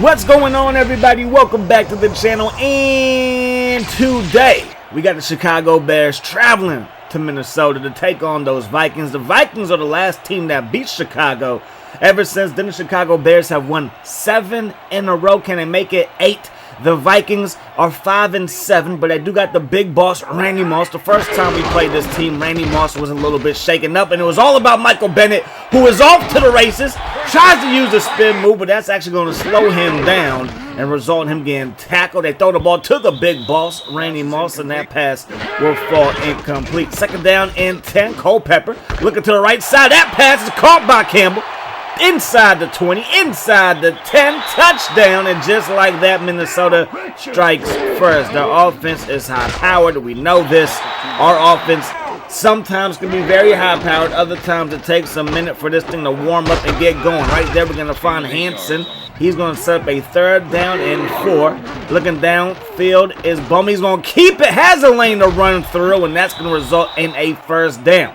What's going on, everybody? Welcome back to the channel. And today we got the Chicago Bears traveling to Minnesota to take on those Vikings. The Vikings are the last team that beat Chicago. Ever since then, the Chicago Bears have won 7 in a row. Can they make it 8? The Vikings are 5-7, but they do got the big boss, Randy Moss. The first time we played this team, Randy Moss was a little bit shaken up, and it was all about Michael Bennett, who is off to the races, tries to use a spin move, but that's actually going to slow him down and result in him getting tackled. They throw the ball to the big boss, Randy Moss, and that pass will fall incomplete. Second down and 10, Culpepper looking to the right side. That pass is caught by Campbell. Inside the 20, inside the 10, touchdown, and just like that, Minnesota strikes first. Their offense is high-powered. We know this. Our offense sometimes can be very high-powered. Other times it takes a minute for this thing to warm up and get going. Right there, we're going to find Hansen. He's going to set up a 3rd down and 4. Looking downfield is Bowman. He's going to keep it. Has a lane to run through, and that's going to result in a 1st down.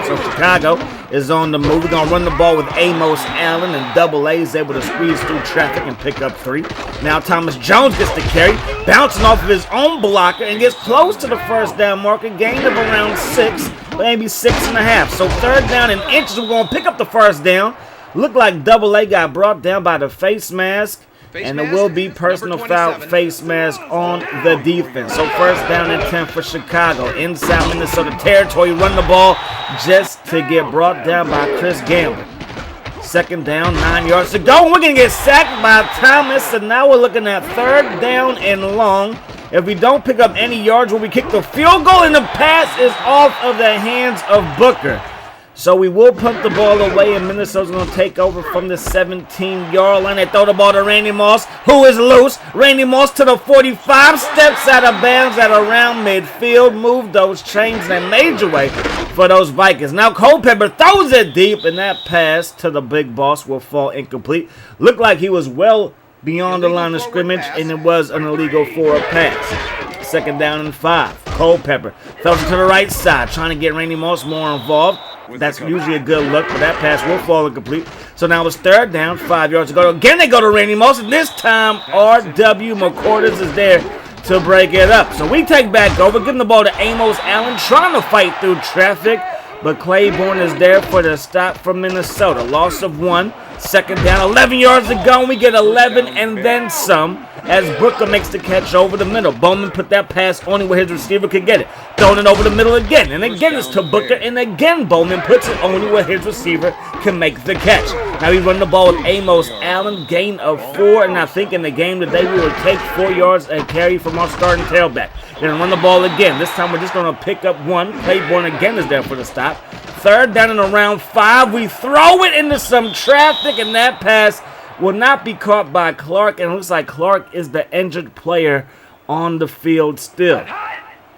So Chicago is on the move. We're going to run the ball with Amos Allen, and Double A is able to squeeze through traffic and pick up 3. Now Thomas Jones gets the carry, bouncing off of his own blocker and gets close to the 1st down marker, gain of around 6, maybe 6.5. So 3rd down and inches. We're going to pick up the 1st down. Looked like Double A got brought down by the face mask. And it will be personal foul, face mask on the defense. So 1st down and 10 for Chicago. Inside Minnesota territory, run the ball just to get brought down by Chris Gamble. 2nd down, 9 yards to go. We're going to get sacked by Thomas. And now we're looking at 3rd down and long. If we don't pick up any yards, when we kick the field goal, and the pass is off of the hands of Booker. So we will punt the ball away, and Minnesota's going to take over from the 17-yard line. They throw the ball to Randy Moss, who is loose. Randy Moss to the 45, steps out of bounds at around midfield. Move those chains in a major way for those Vikings. Now Culpepper throws it deep, and that pass to the big boss will fall incomplete. Looked like he was well beyond the line of scrimmage, and it was an illegal forward pass. 2nd down and 5. Culpepper throws it to the right side, trying to get Randy Moss more involved. That's usually a good look, but that pass will fall incomplete. So now it's 3rd down, 5 yards to go. Again, they go to Randy Moss, and this time R.W. McCordis is there to break it up. So we take back over, giving the ball to Amos Allen, trying to fight through traffic, but Claiborne is there for the stop from Minnesota. Loss of 1. 2nd down, 11 yards to go, and we get 11 and then some as Booker makes the catch over the middle. Bowman put that pass only where his receiver could get it. Throwing it over the middle again, and again it's to Booker, and again Bowman puts it only where his receiver can make the catch. Now we run the ball with Amos Allen, gain of 4, and I think in the game today we will take 4 yards and carry from our starting tailback. Then run the ball again. This time we're just going to pick up 1. Claiborne again is there for the stop. 3rd down and around 5. We throw it into some traffic, and that pass will not be caught by Clark, and it looks like Clark is the injured player on the field still.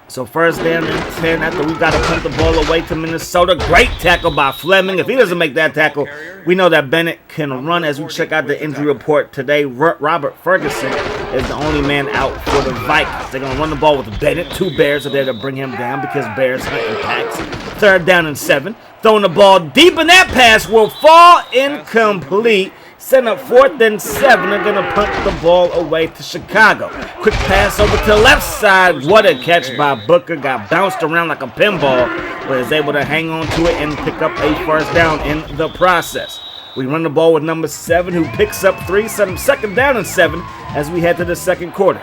So 1st down and 10 after we got to punt the ball away to Minnesota. Great tackle by Fleming. If he doesn't make that tackle, we know that Bennett can run. As we check out the injury report today, Robert Ferguson is the only man out for the Vikings. They're going to run the ball with Bennett. 2 Bears are there to bring him down because Bears hunting packs. 3rd down and 7. Throwing the ball deep, and that pass will fall incomplete. Setting up 4th and 7. They're going to punt the ball away to Chicago. Quick pass over to the left side. What a catch by Booker. Got bounced around like a pinball, but is able to hang on to it and pick up a 1st down in the process. We run the ball with number 7, who picks up 3. 2nd down and 7 as we head to the 2nd quarter.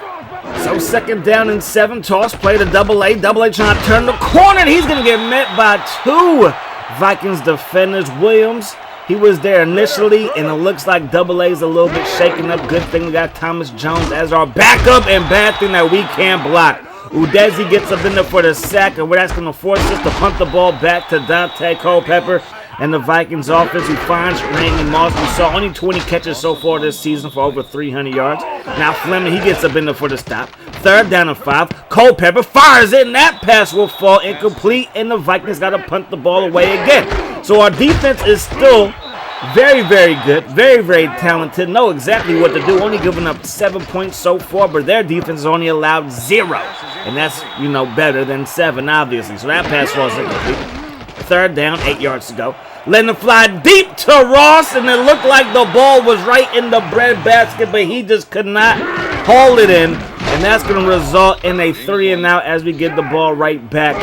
So 2nd down and 7. Toss play to Double A. Double A trying to turn the corner, and he's going to get met by 2 Vikings defenders. Williams, he was there initially, and it looks like Double A's a little bit shaken up. Good thing we got Thomas Jones as our backup, and bad thing that we can't block. Udeze gets up in there for the sack, and that's going to force us to punt the ball back to Dante Culpepper and the Vikings offense, who finds Randy Moss. We saw only 20 catches so far this season for over 300 yards. Now Fleming, he gets up in there for the stop. 3rd down and 5. Culpepper fires it, and that pass will fall incomplete, and the Vikings got to punt the ball away again. So our defense is still very, very good, very, very talented. Know exactly what to do. Only giving up 7 points so far, but their defense has only allowed 0. And that's, better than 7, obviously. So that pass falls incomplete. Third down, 8 yards to go. Letting it fly deep to Ross, and it looked like the ball was right in the breadbasket, but he just could not haul it in. And that's going to result in a 3-and-out as we get the ball right back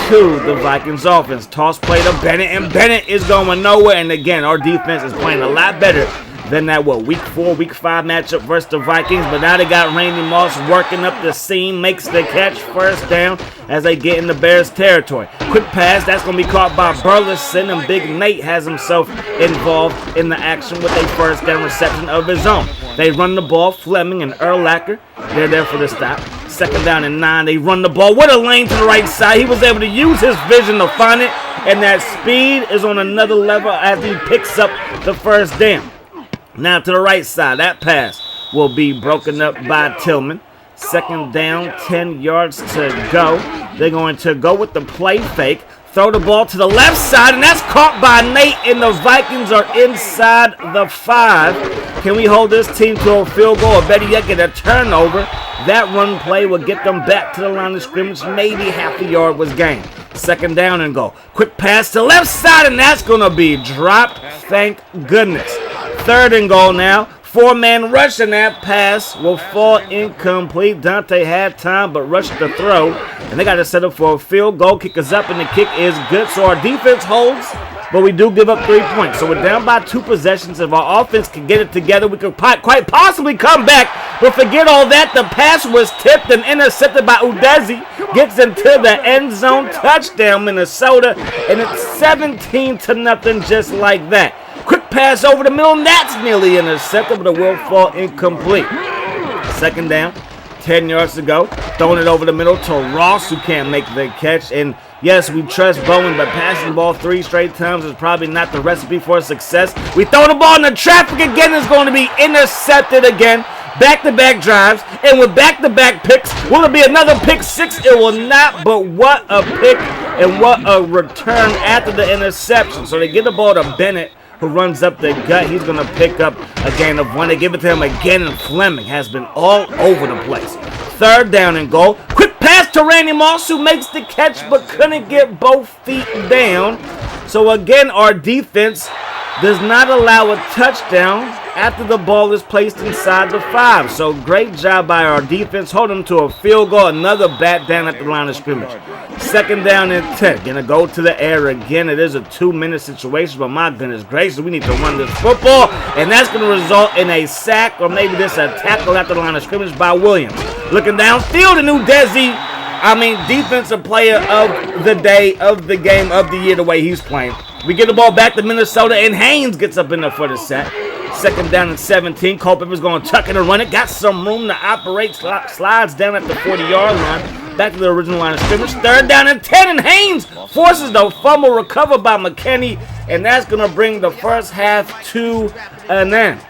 to the Vikings offense. Toss play to Bennett, and Bennett is going nowhere. And again, our defense is playing a lot better than that, week 4, week 5 matchup versus the Vikings. But now they got Randy Moss working up the seam, makes the catch, first down as they get in the Bears territory. Quick pass, that's going to be caught by Burleson, and Big Nate has himself involved in the action with a first down reception of his own. They run the ball, Fleming and Urlacher, they're there for the stop. Second down and 9, they run the ball with a lane to the right side. He was able to use his vision to find it, and that speed is on another level as he picks up the first down. Now to the right side, that pass will be broken up by Tillman. Second down, 10 yards to go. They're going to go with the play fake. Throw the ball to the left side, and that's caught by Nate, and the Vikings are inside the 5. Can we hold this team to a field goal, or better yet, get a turnover? That run play will get them back to the line of scrimmage. Maybe half a yard was gained. Second down and go. Quick pass to the left side, and that's going to be dropped. Thank goodness. Third and goal now. 4-man rush, and that pass will fall incomplete. Dante had time but rushed the throw, and they got to set up for a field goal. Kick is up, and the kick is good. So our defense holds, but we do give up 3 points. So we're down by 2 possessions. If our offense can get it together, we could quite possibly come back. But forget all that. The pass was tipped and intercepted by Udeze. Gets into the end zone. Touchdown, Minnesota. And it's 17-0 just like that. Quick pass over the middle, and that's nearly intercepted, but it will fall incomplete. Second down, 10 yards to go. Throwing it over the middle to Ross, who can't make the catch. And yes, we trust Bowen, but passing the ball 3 straight times is probably not the recipe for success. We throw the ball in the traffic again. It's going to be intercepted again. Back-to-back drives, and with back-to-back picks, will it be another pick 6? It will not, but what a pick and what a return after the interception. So they get the ball to Bennett, who runs up the gut. He's going to pick up a gain of 1. They give it to him again, and Fleming has been all over the place. Third down and goal. Quick pass to Randy Moss, who makes the catch but couldn't get both feet down. So again, our defense does not allow a touchdown after the ball is placed inside the 5. So great job by our defense, holding them to a field goal. Another bat down at the line of scrimmage. Second down and 10. Gonna go to the air again. It is a 2-minute situation, but my goodness gracious, we need to run this football, and that's gonna result in a sack, or maybe this a tackle at the line of scrimmage by Williams. Looking downfield, and Udeze, defensive player of the day, of the game, of the year, the way he's playing. We get the ball back to Minnesota, and Haynes gets up in there for the sack. Second down and 17. Culpepper's going to tuck it and run it. Got some room to operate. Slides down at the 40-yard line. Back to the original line of scrimmage. Third down and 10. And Haynes forces the fumble recovered by McKinney. And that's going to bring the first half to an end.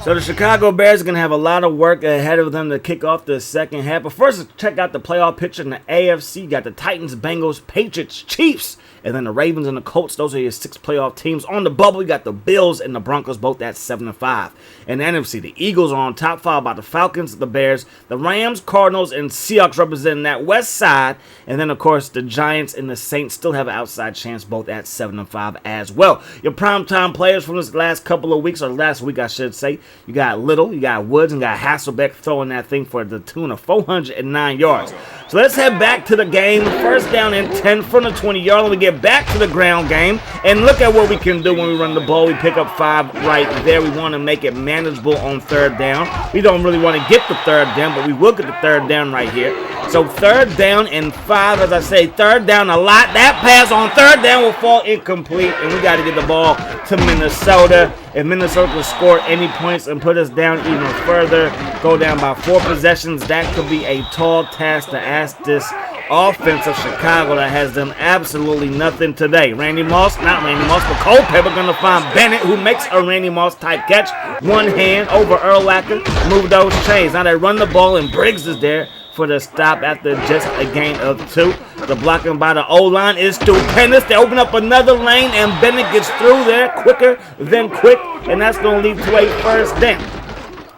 So the Chicago Bears are going to have a lot of work ahead of them to kick off the second half. But first, let's check out the playoff picture in the AFC. You got the Titans, Bengals, Patriots, Chiefs, and then the Ravens and the Colts. Those are your 6 playoff teams. On the bubble, you got the Bills and the Broncos, both at 7-5. In the NFC, the Eagles are on top, followed by the Falcons, the Bears, the Rams, Cardinals, and Seahawks representing that west side. And then, of course, the Giants and the Saints still have an outside chance, both at 7-5 as well. Your primetime players from this last couple of weeks, or last week, I should say. You got Little, you got Woods, and got Hasselbeck throwing that thing for the tune of 409 yards. So let's head back to the game. First down and 10 from the 20-yard line. We get back to the ground game, and look at what we can do when we run the ball. We pick up 5 right there. We want to make it manageable on third down. We don't really want to get the third down, but we will get the third down right here. So third down and 5, as I say, third down a lot. That pass on third down will fall incomplete, and we got to get the ball to Minnesota. If Minnesota can score any points and put us down even further, go down by 4 possessions, that could be a tall task to ask this offense of Chicago that has done absolutely nothing today. Randy Moss, not Randy Moss, but Culpepper going to find Bennett, who makes a Randy Moss type catch. One hand over Urlacher, move those chains. Now they run the ball, and Briggs is there for the stop after just a gain of 2. The blocking by the O-line is stupendous. They open up another lane, and Bennett gets through there quicker than quick, and that's going to lead to a first down.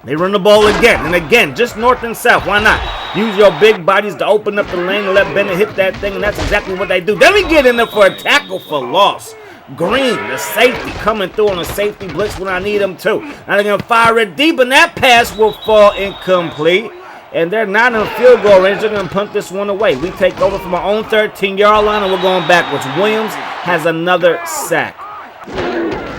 They run the ball again and again, just north and south. Why not? Use your big bodies to open up the lane and let Bennett hit that thing, and that's exactly what they do. Then we get in there for a tackle for loss. Green, the safety, coming through on a safety blitz when I need him to. Now they're going to fire it deep, and that pass will fall incomplete. And they're not in field goal range. They're going to punt this one away. We take over from our own 13-yard line, and we're going backwards. Williams has another sack.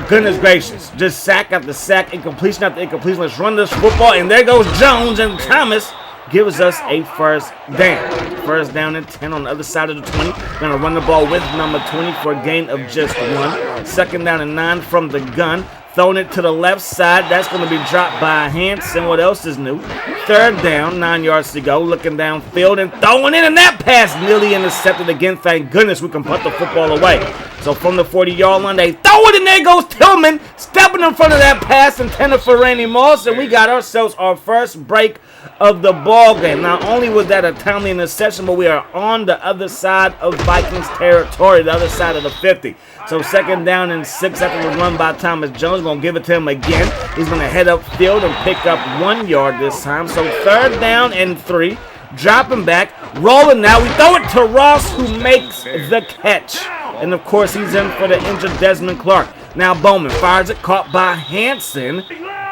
Goodness gracious. Just sack after sack, incompletion after incompletion. Let's run this football, and there goes Jones, and Thomas gives us a first down. First down and 10 on the other side of the 20. Going to run the ball with number 20 for a gain of just 1. Second down and 9 from the gun. Throwing it to the left side. That's going to be dropped by Hanson. What else is new? Third down, 9 yards to go. Looking downfield and throwing in, and that pass nearly intercepted again. Thank goodness we can punt the football away. So from the 40-yard line, they throw it, and there goes Tillman stepping in front of that pass intended for Randy Moss, and we got ourselves our first break of the ball game. Not only was that a timely interception, but we are on the other side of Vikings territory, the other side of the 50. So second down and 6 after the run by Thomas Jones. Going to give it to him again. He's going to head upfield and pick up 1 yard this time. So third down and 3. Dropping back, rolling now. We throw it to Ross, who makes the catch. And of course, he's in for the injured Desmond Clark. Now Bowman fires it, caught by Hanson.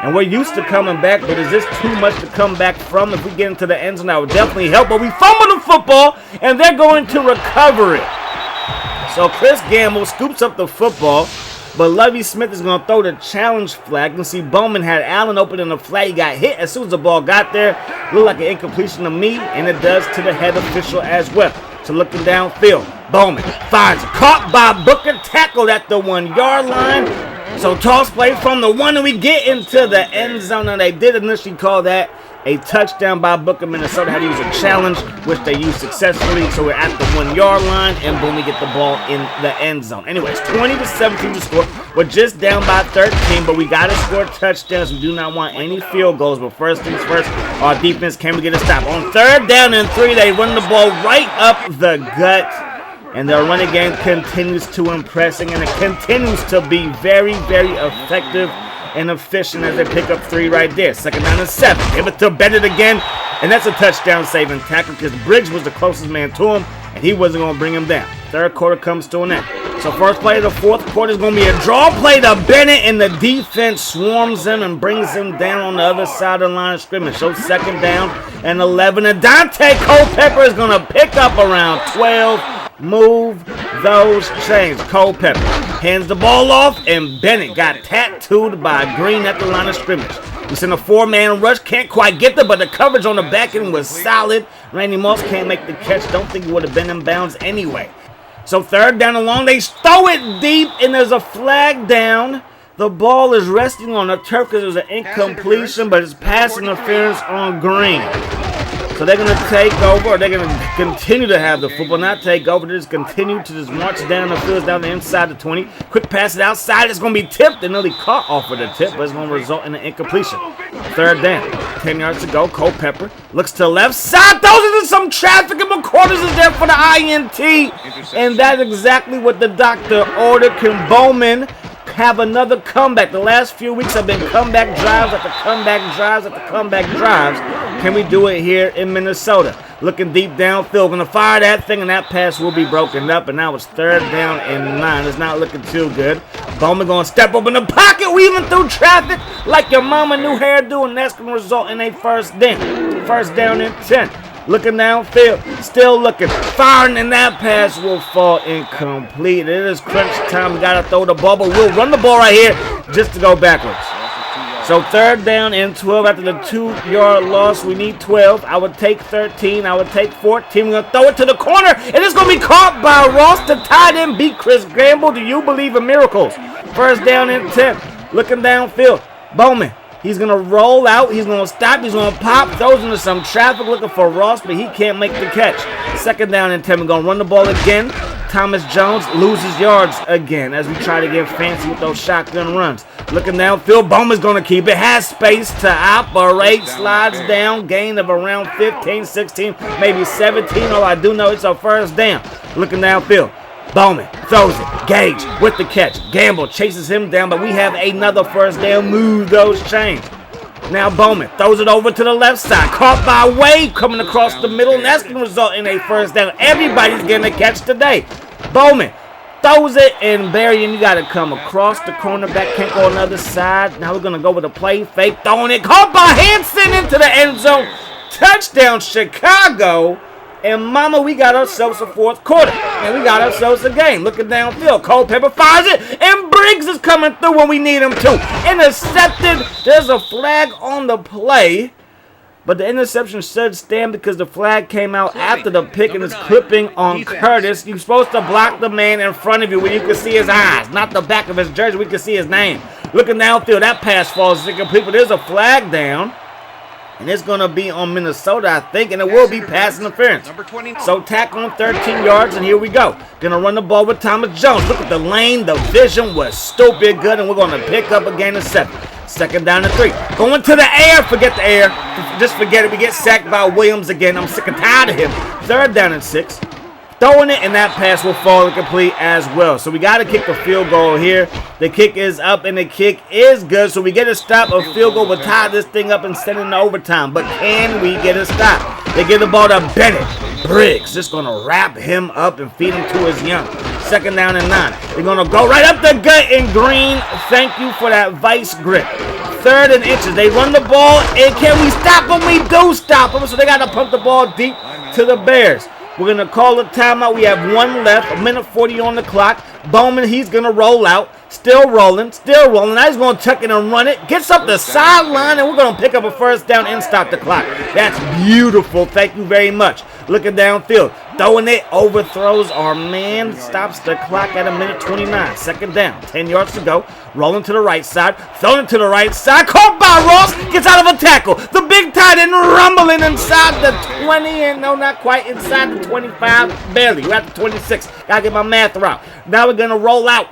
And we're used to coming back, but is this too much to come back from? If we get into the end zone, that would definitely help. But we fumble the football, and they're going to recover it. So Chris Gamble scoops up the football, but Lovie Smith is going to throw the challenge flag. You can see Bowman had Allen open in the flag. He got hit as soon as the ball got there. Looked like an incompletion to me, and it does to the head official as well. So looking downfield, Bowman fires, caught by Booker, tackled at the 1 yard line. So toss play from the 1, and we get into the end zone, and they did initially call that a touchdown by Booker. Minnesota had to use a challenge, which they used successfully. So we're at the 1 yard line, and boom, we get the ball in the end zone. Anyways, 20-17 to score. We're just down by 13, but we got to score touchdowns. We do not want any field goals, but first things first, our defense, can we get a stop? On third down and 3, they run the ball right up the gut. And their running game continues to impressing, and it continues to be very, very effective and efficient as they pick up 3 right there. Second down and 7. Give it to Bennett again, and that's a touchdown-saving tackle because Briggs was the closest man to him, and he wasn't going to bring him down. Third quarter comes to an end. So first play of the fourth quarter is going to be a draw play to Bennett, and the defense swarms him and brings him down on the other side of the line of scrimmage. So second down and 11, and Dante Culpepper is going to pick up around 12. Move those chains. Culpepper hands the ball off, and Bennett got tattooed by Green at the line of scrimmage. He's in a 4-man rush. Can't quite get there, but the coverage on the back end was solid. Randy Moss can't make the catch. Don't think he would have been in bounds anyway. So third down and long. They throw it deep, and there's a flag down. The ball is resting on the turf because it was an incompletion, but it's pass interference on Green. So they're going to take over, or they're going to continue to have the football, not take over. They just continue to just march down the field, down the inside the 20. Quick pass it outside. It's going to be tipped and nearly caught off of the tip, but it's going to result in an incompletion. Third down, 10 yards to go. Culpepper looks to the left side. Throws into some traffic, and McQuarters is there for the INT. And that's exactly what the doctor ordered. Can Bowman have another comeback? The last few weeks have been comeback drives after comeback drives after comeback drives. Can we do it here in Minnesota? Looking deep downfield, gonna fire that thing, and that pass will be broken up. And now it's third down and 9. It's not looking too good. Bowman gonna step up in the pocket, weaving through traffic like your mama new hairdo, and that's gonna result in a first down. First down and 10. Looking downfield, still looking, firing, and that pass will fall incomplete. It is crunch time. We gotta throw the ball, but we'll run the ball right here just to go backwards. So third down and 12 after the 2-yard loss. We need 12. I would take 13. I would take 14. We're gonna throw it to the corner, and it's gonna be caught by Ross. The tight end beat Chris Gamble. Do you believe in miracles? First down and 10. Looking downfield, Bowman. He's going to roll out. He's going to stop. He's going to pop. Throws into some traffic looking for Ross, but he can't make the catch. Second down and 10. We're going to run the ball again. Thomas Jones loses yards again as we try to get fancy with those shotgun runs. Looking downfield. Bowman's going to keep it. Has space to operate. Slides down. Gain of around 15, 16, maybe 17. All I do know it's a first down. Looking downfield. Bowman throws it. Gage with the catch. Gamble chases him down, but we have another first down. Move those chains. Now Bowman throws it over to the left side. Caught by Wade coming across the middle, and that's going to result in a first down. Everybody's getting a catch today. Bowman throws it, and Barry, and you got to come across the cornerback. Can't go on the other side. Now we're going to go with a play fake. Throwing it. Caught by Hanson into the end zone. Touchdown, Chicago. And mama, we got ourselves a fourth quarter. And we got ourselves a game. Looking downfield. Culpepper fires it. And Briggs is coming through when we need him to. Intercepted. There's a flag on the play. But the interception should stand because the flag came out after the pick and it's clipping on Curtis. You're supposed to block the man in front of you where you can see his eyes. Not the back of his jersey. We can see his name. Looking downfield. That pass falls incomplete. But there's a flag down. And it's going to be on Minnesota, I think, and it will be pass interference. So tackle on 13 yards, and here we go. Going to run the ball with Thomas Jones. Look at the lane. The vision was stupid good, and we're going to pick up a gain of 7. Second down and 3. Going to the air. Forget the air. Just forget it. We get sacked by Williams again. I'm sick and tired of him. Third down and 6. Throwing it, and that pass will fall incomplete as well. So we got to kick the field goal here. The kick is up, and the kick is good. So we get a stop. A field goal will tie this thing up and send it into overtime. But can we get a stop? They give the ball to Bennett. Briggs just going to wrap him up and feed him to his young. Second down and 9. They're going to go right up the gut in green. Thank you for that vice grip. Third and inches. They run the ball, and can we stop them? We do stop them. So they got to pump the ball deep to the Bears. We're going to call a timeout. We have 1 left, 1:40 on the clock. Bowman, he's going to roll out. Still rolling. Now he's going to tuck it and run it. Gets up the sideline, and we're going to pick up a first down and stop the clock. That's beautiful. Thank you very much. Looking downfield. Throwing it. Overthrows our man. Stops the clock at 1:29. Second down. 10 yards to go. Rolling to the right side. Throwing it to the right side. Caught by Ross. Gets out of a tackle. The big tight end rumbling inside the 20. And no, not quite. Inside the 25. Barely. We're at the 26. Gotta get my math right. Now we're going to roll out.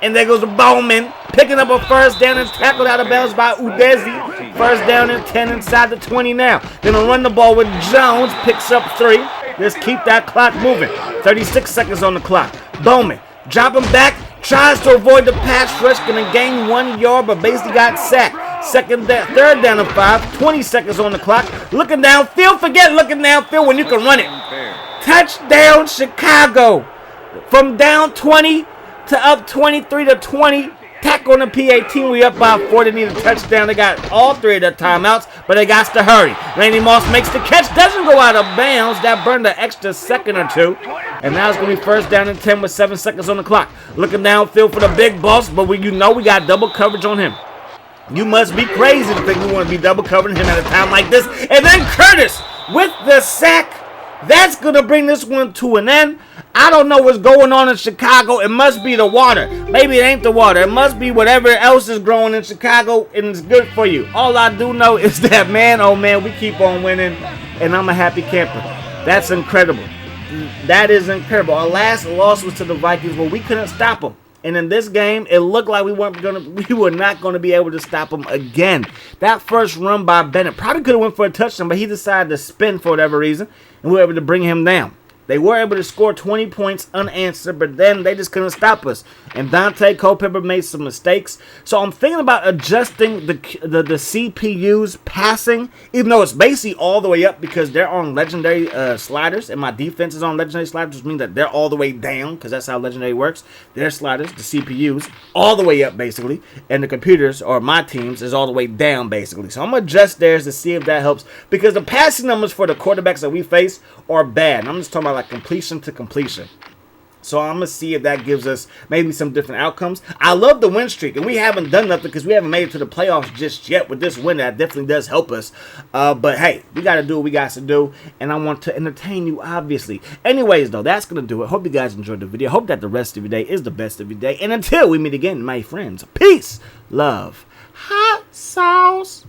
And there goes the Bowman, picking up a first down and tackled out of bounds by Udezi. First down and 10 inside the 20 now. Gonna run the ball with Jones, picks up 3. Just keep that clock moving. 36 seconds on the clock. Bowman, dropping back, tries to avoid the pass rush, gonna gain 1 yard, but basically got sacked. Third down and 5, 20 seconds on the clock. Looking downfield, forget looking downfield when you can run it. Touchdown, Chicago. From down 20 to up 23 to 20. Tackle on the PAT. We up by 4. They need a touchdown. They got all 3 of their timeouts, but they got to hurry. Randy Moss makes the catch. Doesn't go out of bounds. That burned an extra second or 2. And now it's going to be first down and 10 with 7 seconds on the clock. Looking downfield for the big boss, but we got double coverage on him. You must be crazy to think we want to be double covering him at a time like this. And then Curtis with the sack. That's going to bring this one to an end. I don't know what's going on in Chicago. It must be the water. Maybe it ain't the water. It must be whatever else is growing in Chicago, and it's good for you. All I do know is that, man, oh, man, we keep on winning, and I'm a happy camper. That's incredible. That is incredible. Our last loss was to the Vikings, but we couldn't stop them. And in this game, it looked like we were not going to be able to stop them again. That first run by Bennett probably could have went for a touchdown, but he decided to spin for whatever reason, and we were able to bring him down. They were able to score 20 points unanswered, but then they just couldn't stop us. And Dante Culpepper made some mistakes. So I'm thinking about adjusting the CPU's passing, even though it's basically all the way up because they're on legendary sliders, and my defense is on legendary sliders, which means that they're all the way down because that's how legendary works. Their sliders, the CPUs, all the way up basically, and the computers, or my teams, is all the way down basically. So I'm going to adjust theirs to see if that helps because the passing numbers for the quarterbacks that we face are bad. And I'm just talking about like completion to completion. So I'm going to see if that gives us maybe some different outcomes. I love the win streak, and we haven't done nothing because we haven't made it to the playoffs just yet. With this win, that definitely does help us. But hey, we got to do what we got to do, and I want to entertain you, obviously. Anyways, though, that's going to do it. Hope you guys enjoyed the video. Hope that the rest of your day is the best of your day. And until we meet again, my friends, peace, love, hot sauce.